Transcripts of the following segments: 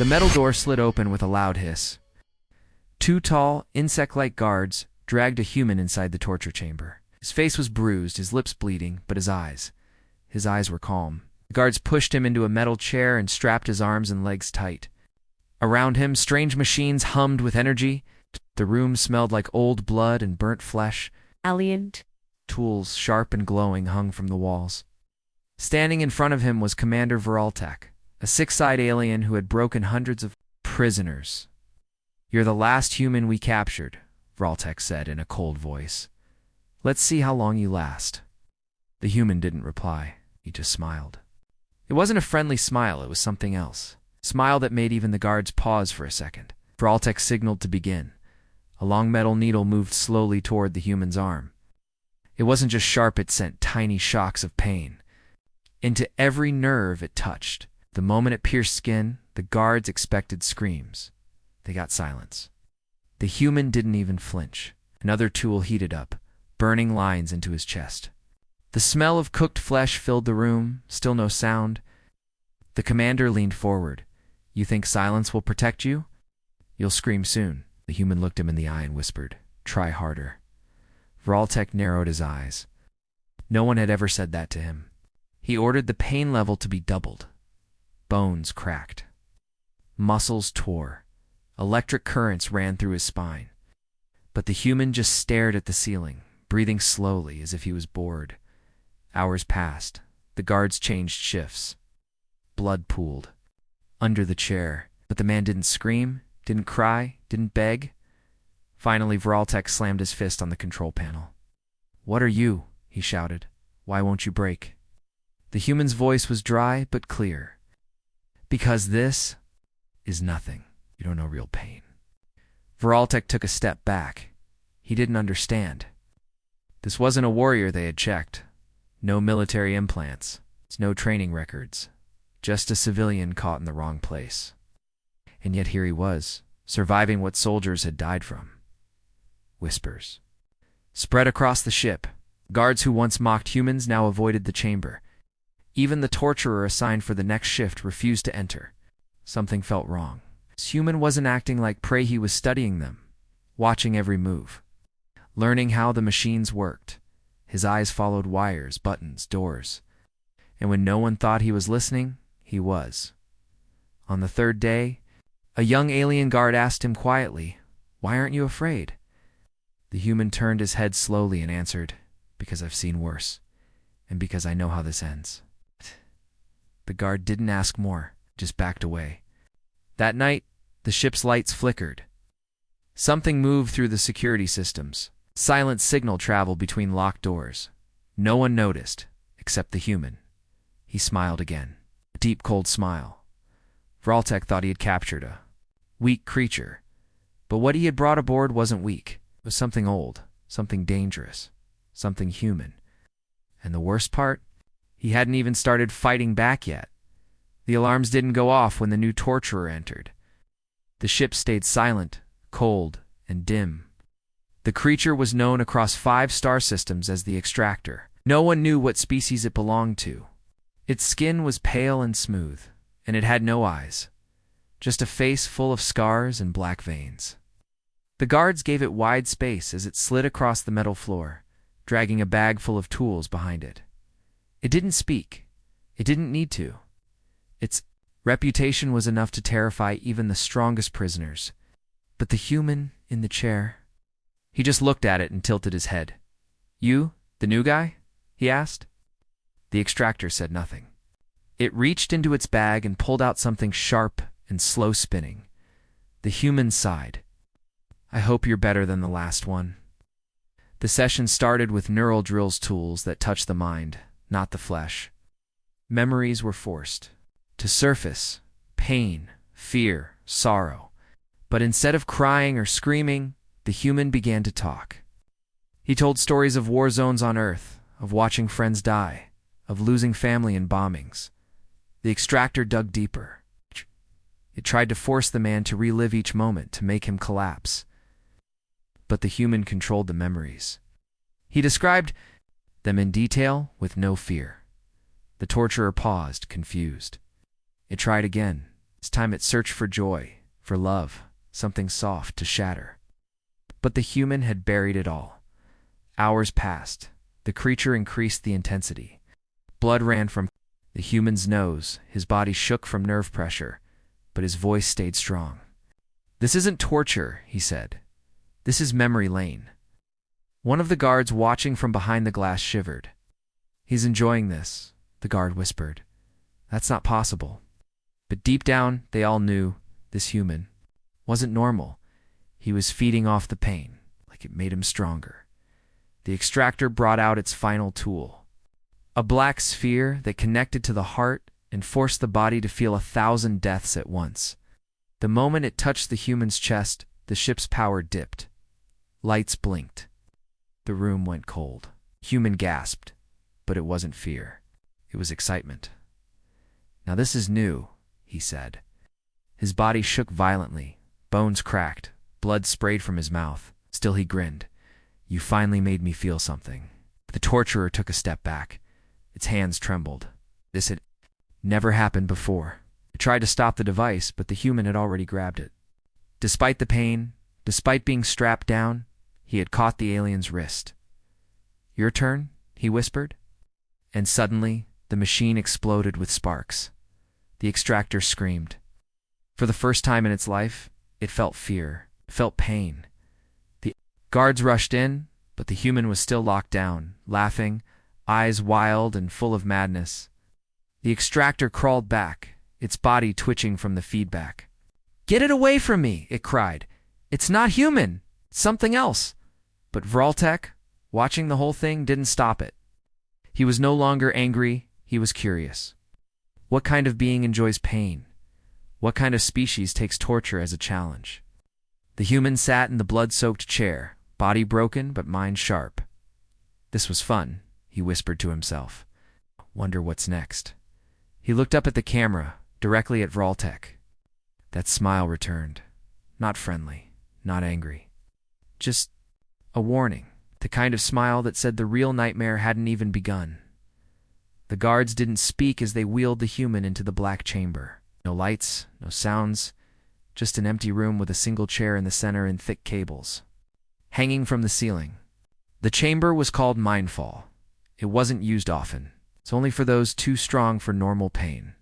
The metal door slid open with a loud hiss. Two tall, insect-like guards dragged a human inside the torture chamber. His face was bruised, his lips bleeding, but his eyes were calm. The guards pushed him into a metal chair and strapped his arms and legs tight. Around him, strange machines hummed with energy. The room smelled like old blood and burnt flesh. Alien. Tools, sharp and glowing, hung from the walls. Standing in front of him was Commander Voraltek, a six-eyed alien who had broken hundreds of prisoners. "You're the last human we captured," Voraltek said in a cold voice. "Let's see how long you last." The human didn't reply. He just smiled. It wasn't a friendly smile, it was something else. A smile that made even the guards pause for a second. Voraltek signaled to begin. A long metal needle moved slowly toward the human's arm. It wasn't just sharp, it sent tiny shocks of pain. Into every nerve it touched. The moment it pierced skin, the guards expected screams. They got silence. The human didn't even flinch. Another tool heated up, burning lines into his chest. The smell of cooked flesh filled the room, still no sound. The commander leaned forward. "You think silence will protect you? You'll scream soon." The human looked him in the eye and whispered, "Try harder." Voraltek narrowed his eyes. No one had ever said that to him. He ordered the pain level to be doubled. Bones cracked. Muscles tore. Electric currents ran through his spine. But the human just stared at the ceiling, breathing slowly as if he was bored. Hours passed. The guards changed shifts. Blood pooled. Under the chair. But the man didn't scream, didn't cry, didn't beg. Finally, Voraltek slammed his fist on the control panel. "What are you?" he shouted. "Why won't you break?" The human's voice was dry but clear. "Because this is nothing. You don't know real pain." Voraltek took a step back. He didn't understand. This wasn't a warrior they had checked. No military implants. No training records. Just a civilian caught in the wrong place. And yet here he was, surviving what soldiers had died from. Whispers spread across the ship. Guards who once mocked humans now avoided the chamber. Even the torturer assigned for the next shift refused to enter. Something felt wrong. This human wasn't acting like prey, he was studying them, watching every move, learning how the machines worked. His eyes followed wires, buttons, doors. And when no one thought he was listening, he was. On the third day, a young alien guard asked him quietly, "Why aren't you afraid?" The human turned his head slowly and answered, "Because I've seen worse, and because I know how this ends." The guard didn't ask more, just backed away. That night, the ship's lights flickered. Something moved through the security systems. Silent signal traveled between locked doors. No one noticed, except the human. He smiled again, a deep, cold smile. Voraltek thought he had captured a weak creature. But what he had brought aboard wasn't weak. It was something old, something dangerous, something human. And the worst part? He hadn't even started fighting back yet. The alarms didn't go off when the new torturer entered. The ship stayed silent, cold, and dim. The creature was known across 5 star systems as the Extractor. No one knew what species it belonged to. Its skin was pale and smooth, and it had no eyes, just a face full of scars and black veins. The guards gave it wide space as it slid across the metal floor, dragging a bag full of tools behind it. It didn't speak. It didn't need to. Its reputation was enough to terrify even the strongest prisoners. But the human in the chair, he just looked at it and tilted his head. "You, the new guy?" he asked. The Extractor said nothing. It reached into its bag and pulled out something sharp and slow spinning. The human sighed. "I hope you're better than the last one." The session started with neural drills, tools that touch the mind, not the flesh. Memories were forced to surface: pain, fear, sorrow. But instead of crying or screaming, the human began to talk. He told stories of war zones on Earth, of watching friends die, of losing family in bombings. The Extractor dug deeper. It tried to force the man to relive each moment, to make him collapse. But the human controlled the memories. He described them in detail with no fear. The torturer paused, confused. It tried again, This time it searched for joy, for love, something soft to shatter. But the human had buried it all. Hours passed. The creature increased the intensity. Blood ran from the human's nose, his body shook from nerve pressure, but his voice stayed strong. "This isn't torture," he said. "This is memory lane." One of the guards watching from behind the glass shivered. "He's enjoying this," the guard whispered. "That's not possible." But deep down, they all knew this human wasn't normal. He was feeding off the pain, like it made him stronger. The extractor brought out its final tool, a black sphere that connected to the heart and forced the body to feel 1,000 deaths at once. The moment it touched the human's chest, the ship's power dipped. Lights blinked. The room went cold. Human gasped, but it wasn't fear. It was excitement. "Now this is new," he said. His body shook violently. Bones cracked. Blood sprayed from his mouth. Still he grinned. "You finally made me feel something." The torturer took a step back. Its hands trembled. This had never happened before. It tried to stop the device, but the human had already grabbed it. Despite the pain, despite being strapped down, he had caught the alien's wrist. "Your turn," he whispered. And suddenly, the machine exploded with sparks. The extractor screamed. For the first time in its life, it felt fear, felt pain. The guards rushed in, but the human was still locked down, laughing, eyes wild and full of madness. The extractor crawled back, its body twitching from the feedback. "Get it away from me!" it cried. "It's not human! It's something else!" But Vraltek, watching the whole thing, didn't stop it. He was no longer angry, he was curious. What kind of being enjoys pain? What kind of species takes torture as a challenge? The human sat in the blood-soaked chair, body broken but mind sharp. "This was fun," he whispered to himself. "Wonder what's next." He looked up at the camera, directly at Vraltek. That smile returned. Not friendly, not angry. Just a warning. The kind of smile that said the real nightmare hadn't even begun. The guards didn't speak as they wheeled the human into the black chamber. No lights, no sounds, just an empty room with a single chair in the center and thick cables hanging from the ceiling. The chamber was called Mindfall. It wasn't used often. It's only for those too strong for normal pain.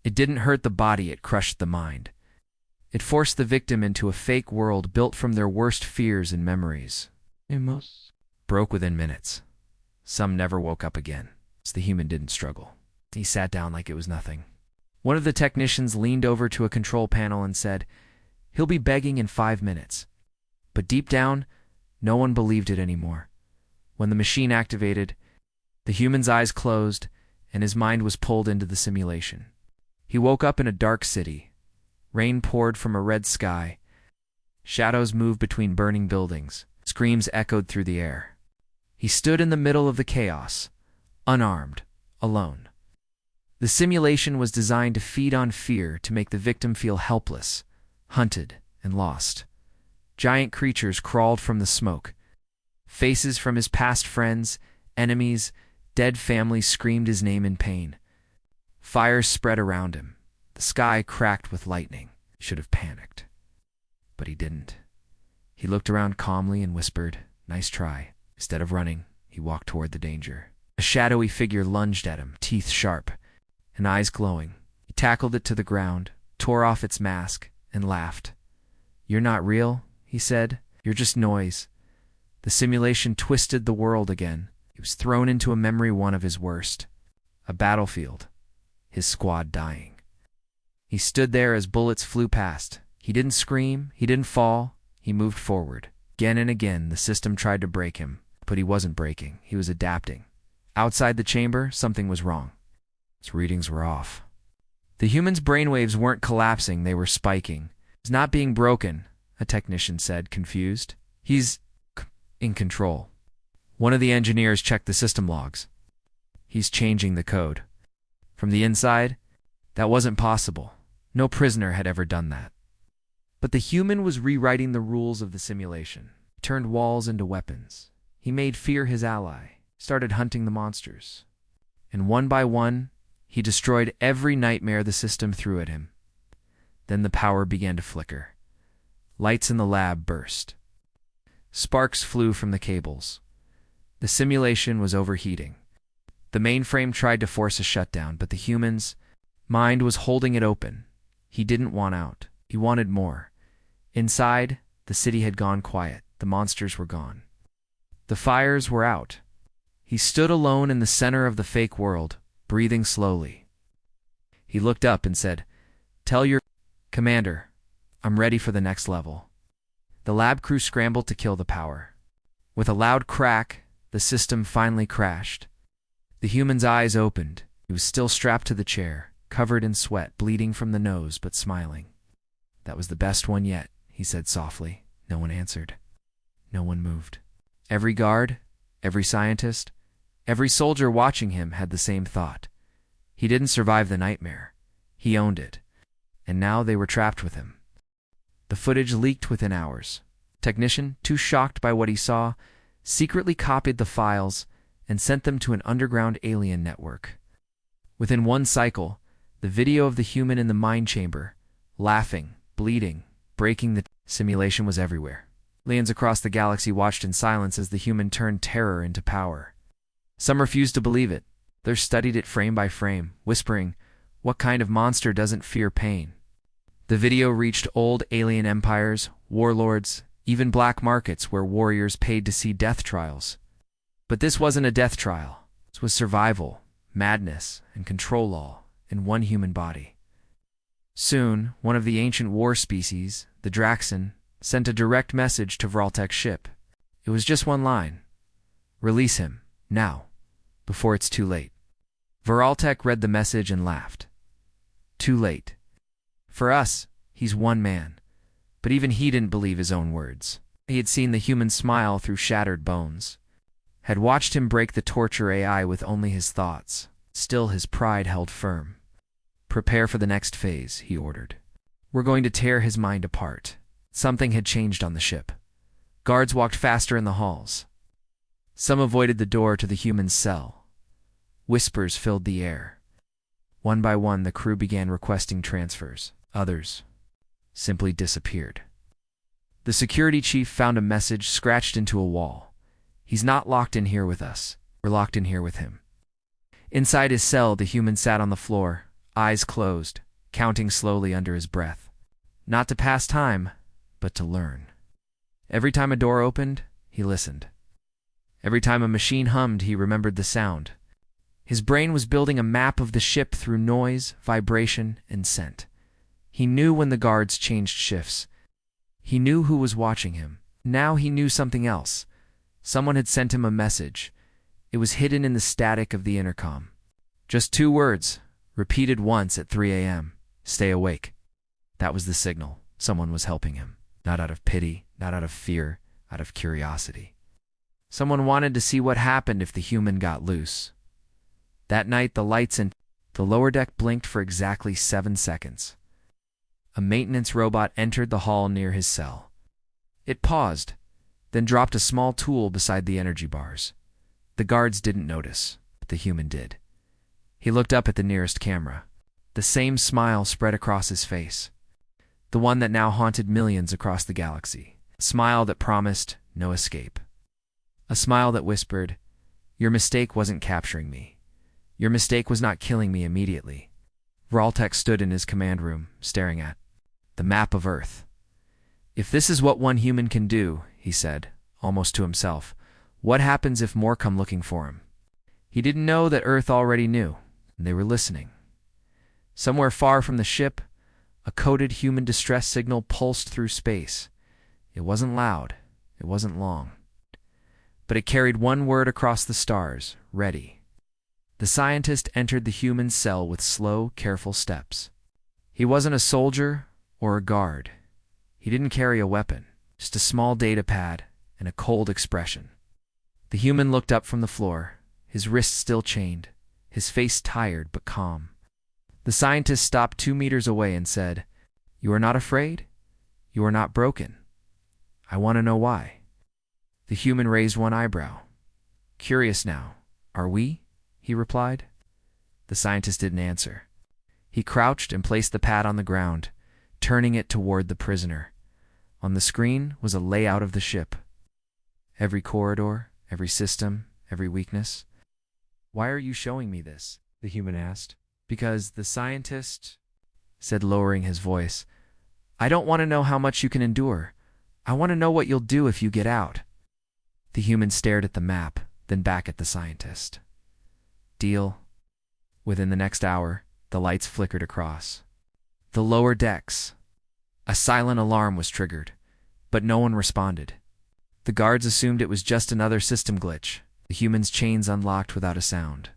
It didn't hurt the body, it crushed the mind. It forced the victim into a fake world built from their worst fears and memories. Most broke within minutes. Some never woke up again. So the human didn't struggle. He sat down like it was nothing. One of the technicians leaned over to a control panel and said, "He'll be begging in 5 minutes." But deep down, no one believed it anymore. When the machine activated, the human's eyes closed and his mind was pulled into the simulation. He woke up in a dark city. Rain poured from a red sky. Shadows moved between burning buildings. Screams echoed through the air. He stood in the middle of the chaos, unarmed, alone. The simulation was designed to feed on fear, to make the victim feel helpless, hunted, and lost. Giant creatures crawled from the smoke. Faces from his past friends, enemies, dead families screamed his name in pain. Fires spread around him. The sky cracked with lightning. He should have panicked. But he didn't. He looked around calmly and whispered, "Nice try." Instead of running, he walked toward the danger. A shadowy figure lunged at him, teeth sharp and eyes glowing. He tackled it to the ground, tore off its mask, and laughed. "You're not real," he said. "You're just noise." The simulation twisted the world again. He was thrown into a memory, one of his worst. A battlefield. His squad dying. He stood there as bullets flew past. He didn't scream. He didn't fall. He moved forward. Again and again, the system tried to break him, but he wasn't breaking. He was adapting. Outside the chamber, something was wrong. His readings were off. The human's brainwaves weren't collapsing, they were spiking. "He's not being broken," a technician said, confused. "He's in control." One of the engineers checked the system logs. "He's changing the code." From the inside, that wasn't possible. No prisoner had ever done that. But the human was rewriting the rules of the simulation. He turned walls into weapons. He made fear his ally, started hunting the monsters. And one by one, he destroyed every nightmare the system threw at him. Then the power began to flicker. Lights in the lab burst. Sparks flew from the cables. The simulation was overheating. The mainframe tried to force a shutdown, but the human's mind was holding it open. He didn't want out. He wanted more. Inside, the city had gone quiet. The monsters were gone. The fires were out. He stood alone in the center of the fake world, breathing slowly. He looked up and said, "Tell your commander, I'm ready for the next level." The lab crew scrambled to kill the power. With a loud crack, the system finally crashed. The human's eyes opened. He was still strapped to the chair, covered in sweat, bleeding from the nose, but smiling. "That was the best one yet," he said softly. No one answered. No one moved. Every guard, every scientist, every soldier watching him had the same thought. He didn't survive the nightmare. He owned it. And now they were trapped with him. The footage leaked within hours. Technician, too shocked by what he saw, secretly copied the files and sent them to an underground alien network. Within one cycle, the video of the human in the mind chamber, laughing, bleeding, breaking the simulation was everywhere. Aliens across the galaxy watched in silence as the human turned terror into power. Some refused to believe it. Others studied it frame by frame, whispering, "What kind of monster doesn't fear pain?" The video reached old alien empires, warlords, even black markets where warriors paid to see death trials. But this wasn't a death trial. This was survival, madness, and control all in one human body. Soon, one of the ancient war species, the Draxon, sent a direct message to Vraltek's ship. It was just one line. "Release him, now, before it's too late." Vraltek read the message and laughed. Too late. For us, he's one man. But even he didn't believe his own words. He had seen the human smile through shattered bones, had watched him break the torture AI with only his thoughts. Still his pride held firm. "Prepare for the next phase," he ordered. "We're going to tear his mind apart." Something had changed on the ship. Guards walked faster in the halls. Some avoided the door to the human's cell. Whispers filled the air. One by one, the crew began requesting transfers. Others simply disappeared. The security chief found a message scratched into a wall. "He's not locked in here with us. We're locked in here with him." Inside his cell, the human sat on the floor, eyes closed, counting slowly under his breath. Not to pass time, but to learn. Every time a door opened, he listened. Every time a machine hummed, he remembered the sound. His brain was building a map of the ship through noise, vibration, and scent. He knew when the guards changed shifts. He knew who was watching him. Now he knew something else. Someone had sent him a message. It was hidden in the static of the intercom. Just 2 words, repeated once at 3 a.m. "Stay awake." That was the signal. Someone was helping him. Not out of pity, not out of fear, out of curiosity. Someone wanted to see what happened if the human got loose. That night, the lights in the lower deck blinked for exactly 7 seconds. A maintenance robot entered the hall near his cell. It paused, then dropped a small tool beside the energy bars. The guards didn't notice, but the human did. He looked up at the nearest camera. The same smile spread across his face. The one that now haunted millions across the galaxy. A smile that promised no escape. A smile that whispered, "Your mistake wasn't capturing me. Your mistake was not killing me immediately." Vraltek stood in his command room, staring at the map of Earth. "If this is what one human can do," he said, almost to himself, "what happens if more come looking for him?" He didn't know that Earth already knew, and they were listening. Somewhere far from the ship, a coded human distress signal pulsed through space. It wasn't loud, it wasn't long, but it carried one word across the stars: ready. The scientist entered the human cell with slow, careful steps. He wasn't a soldier or a guard. He didn't carry a weapon, just a small data pad and a cold expression. The human looked up from the floor, his wrists still chained, his face tired but calm. The scientist stopped 2 meters away and said, "You are not afraid? You are not broken. I want to know why." The human raised one eyebrow. "Curious now, are we?" he replied. The scientist didn't answer. He crouched and placed the pad on the ground, turning it toward the prisoner. On the screen was a layout of the ship. Every corridor, every system, every weakness. "Why are you showing me this?" the human asked. "Because the scientist," said, lowering his voice, "I don't want to know how much you can endure. I want to know what you'll do if you get out." The human stared at the map, then back at the scientist. "Deal." Within the next hour, the lights flickered across the lower decks. A silent alarm was triggered, but no one responded. The guards assumed it was just another system glitch. The human's chains unlocked without a sound.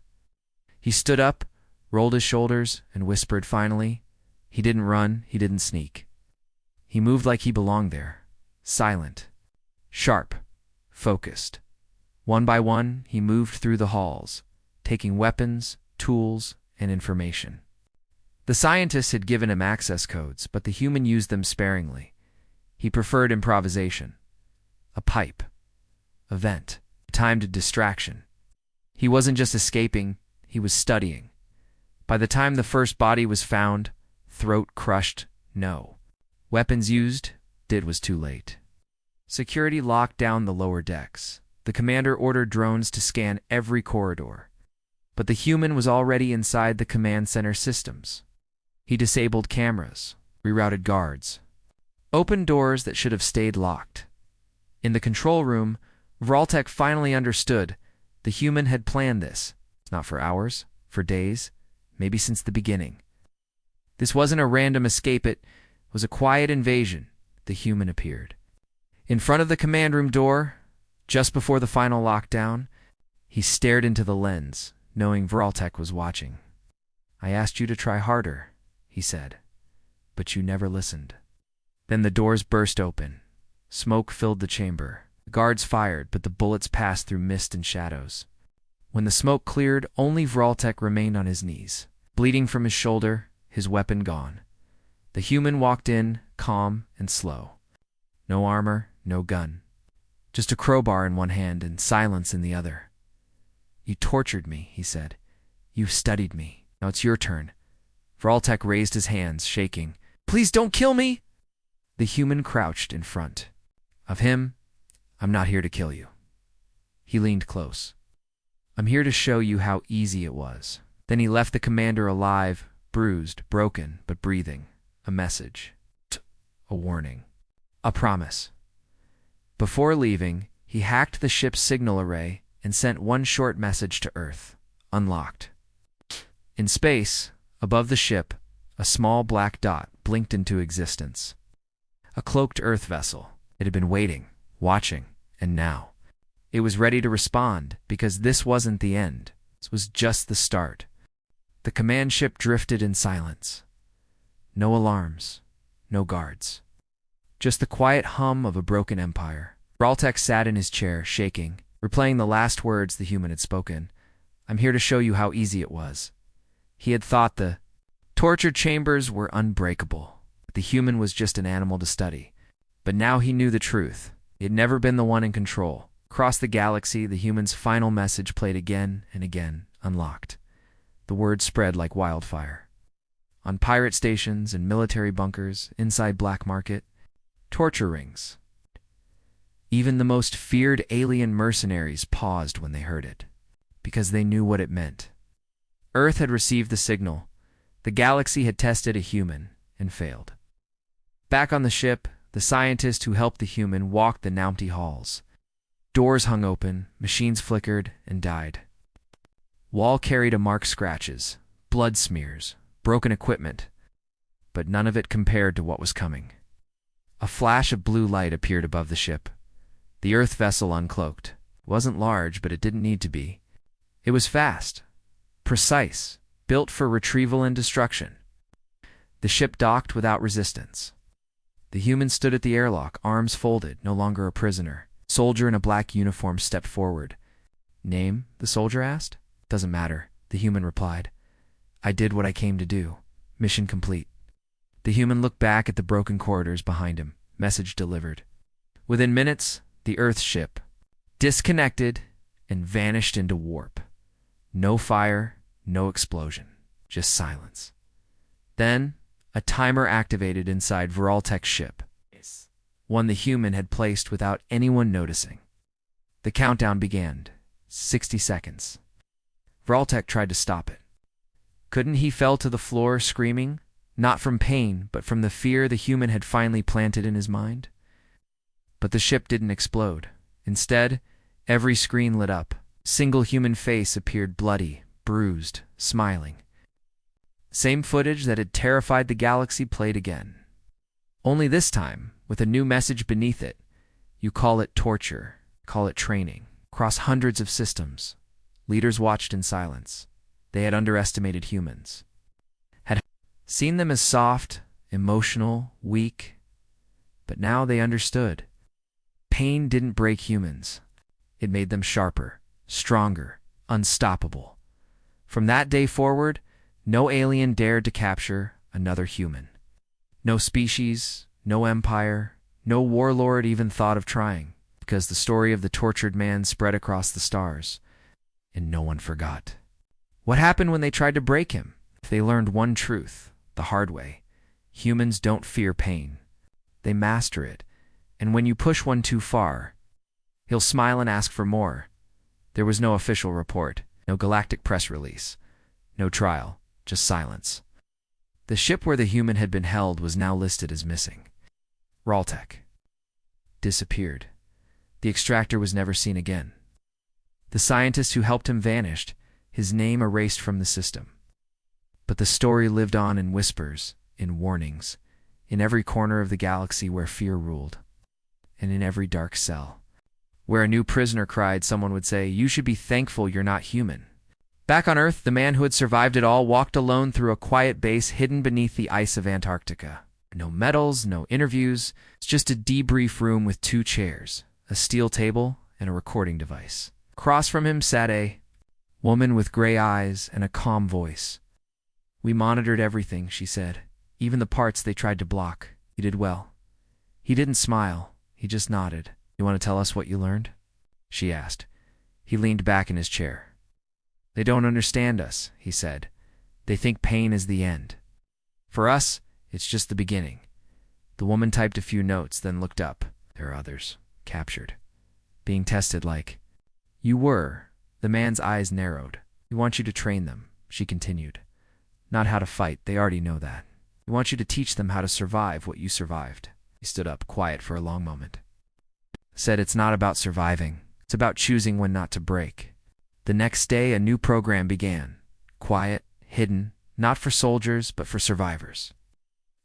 He stood up, rolled his shoulders, and whispered finally. He didn't run, he didn't sneak. He moved like he belonged there, silent, sharp, focused. One by one, he moved through the halls, taking weapons, tools, and information. The scientists had given him access codes, but the human used them sparingly. He preferred improvisation. A pipe, a vent, a timed distraction. He wasn't just escaping, he was studying. By the time the first body was found, throat crushed, no. Weapons used, it was too late. Security locked down the lower decks. The commander ordered drones to scan every corridor. But the human was already inside the command center systems. He disabled cameras, rerouted guards, opened doors that should have stayed locked. In the control room, Vraltek finally understood the human had planned this, not for hours, for days, maybe since the beginning. This wasn't a random escape, it was a quiet invasion. The human appeared. In front of the command room door, just before the final lockdown, he stared into the lens, knowing Vraltek was watching. "I asked you to try harder," he said, "but you never listened." Then the doors burst open. Smoke filled the chamber. The guards fired, but the bullets passed through mist and shadows. When the smoke cleared, only Vraltek remained on his knees, bleeding from his shoulder, his weapon gone. The human walked in, calm and slow. No armor, no gun. Just a crowbar in one hand and silence in the other. "You tortured me," he said. "You studied me. Now it's your turn." Vraltek raised his hands, shaking. "Please don't kill me!" The human crouched in front of him. "I'm not here to kill you." He leaned close. "I'm here to show you how easy it was." Then he left the commander alive, bruised, broken, but breathing. A message. A warning. A promise. Before leaving, he hacked the ship's signal array and sent one short message to Earth. Unlocked. In space, above the ship, a small black dot blinked into existence. A cloaked Earth vessel. It had been waiting, watching, and now it was ready to respond, because this wasn't the end. This was just the start. The command ship drifted in silence. No alarms, no guards. Just the quiet hum of a broken empire. Vraltek sat in his chair, shaking, replaying the last words the human had spoken. "I'm here to show you how easy it was." He had thought the torture chambers were unbreakable. The human was just an animal to study. But now he knew the truth. He had never been the one in control. Across the galaxy, the human's final message played again and again, unlocked. The word spread like wildfire. On pirate stations and military bunkers, inside black market, torture rings. Even the most feared alien mercenaries paused when they heard it, because they knew what it meant. Earth had received the signal. The galaxy had tested a human and failed. Back on the ship, the scientist who helped the human walked the empty halls. Doors hung open, machines flickered and died. Wall carried a marked scratches, blood smears, broken equipment, but none of it compared to what was coming. A flash of blue light appeared above the ship. The Earth vessel uncloaked. It wasn't large, but it didn't need to be. It was fast, precise, built for retrieval and destruction. The ship docked without resistance. The human stood at the airlock, arms folded, no longer a prisoner. A soldier in a black uniform stepped forward. "Name?" the soldier asked. "Doesn't matter," the human replied. "I did what I came to do. Mission complete." The human looked back at the broken corridors behind him. Message delivered. Within minutes, the Earth ship disconnected and vanished into warp. No fire, no explosion, just silence. Then, A timer activated inside Voraltek's ship, one the human had placed without anyone noticing. The countdown began. 60 seconds. Voraltek tried to stop it. Couldn't. He fell to the floor screaming, not from pain, but from the fear the human had finally planted in his mind. But the ship didn't explode. Instead, every screen lit up. Single human face appeared, bloody, bruised, smiling. Same footage that had terrified the galaxy played again. Only this time, with a new message beneath it. You call it torture, call it training. Across hundreds of systems, leaders watched in silence. They had underestimated humans. Had seen them as soft, emotional, weak. But now they understood. Pain didn't break humans. It made them sharper, stronger, unstoppable. From that day forward, no alien dared to capture another human. No species, no empire, no warlord even thought of trying, because the story of the tortured man spread across the stars, and no one forgot. What happened when they tried to break him? They learned one truth, the hard way. Humans don't fear pain. They master it, and when you push one too far, he'll smile and ask for more. There was no official report, no galactic press release, no trial, just silence. The ship where the human had been held was now listed as missing. Voraltek disappeared. The extractor was never seen again. The scientist who helped him vanished, his name erased from the system. But the story lived on in whispers, in warnings, in every corner of the galaxy where fear ruled, and in every dark cell. Where a new prisoner cried, someone would say, "You should be thankful you're not human." Back on Earth, the man who had survived it all walked alone through a quiet base hidden beneath the ice of Antarctica. No medals, no interviews, it's just a debrief room with 2 chairs, a steel table, and a recording device. Across from him sat a woman with gray eyes and a calm voice. "We monitored everything," she said, "even the parts they tried to block. You did well." He didn't smile, he just nodded. "You want to tell us what you learned?" she asked. He leaned back in his chair. "They don't understand us," he said. "They think pain is the end. For us, it's just the beginning." The woman typed a few notes, then looked up. "There are others, captured, being tested like you were." The man's eyes narrowed. "We want you to train them," she continued. "Not how to fight, they already know that. We want you to teach them how to survive what you survived." He stood up, quiet for a long moment. Said, "It's not about surviving. It's about choosing when not to break." The next day, a new program began. Quiet, hidden, not for soldiers, but for survivors.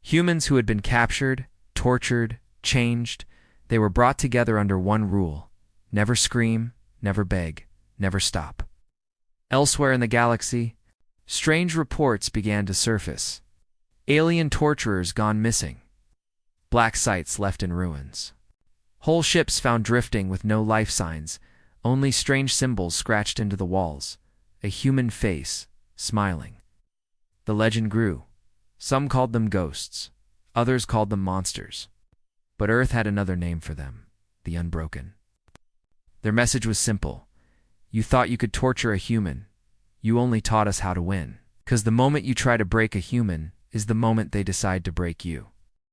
Humans who had been captured, tortured, changed, they were brought together under one rule: never scream, never beg, never stop. Elsewhere in the galaxy, strange reports began to surface. Alien torturers gone missing. Black sites left in ruins. Whole ships found drifting with no life signs, only strange symbols scratched into the walls. A human face, smiling. The legend grew. Some called them ghosts. Others called them monsters. But Earth had another name for them: the Unbroken. Their message was simple. You thought you could torture a human. You only taught us how to win. 'Cause the moment you try to break a human is the moment they decide to break you.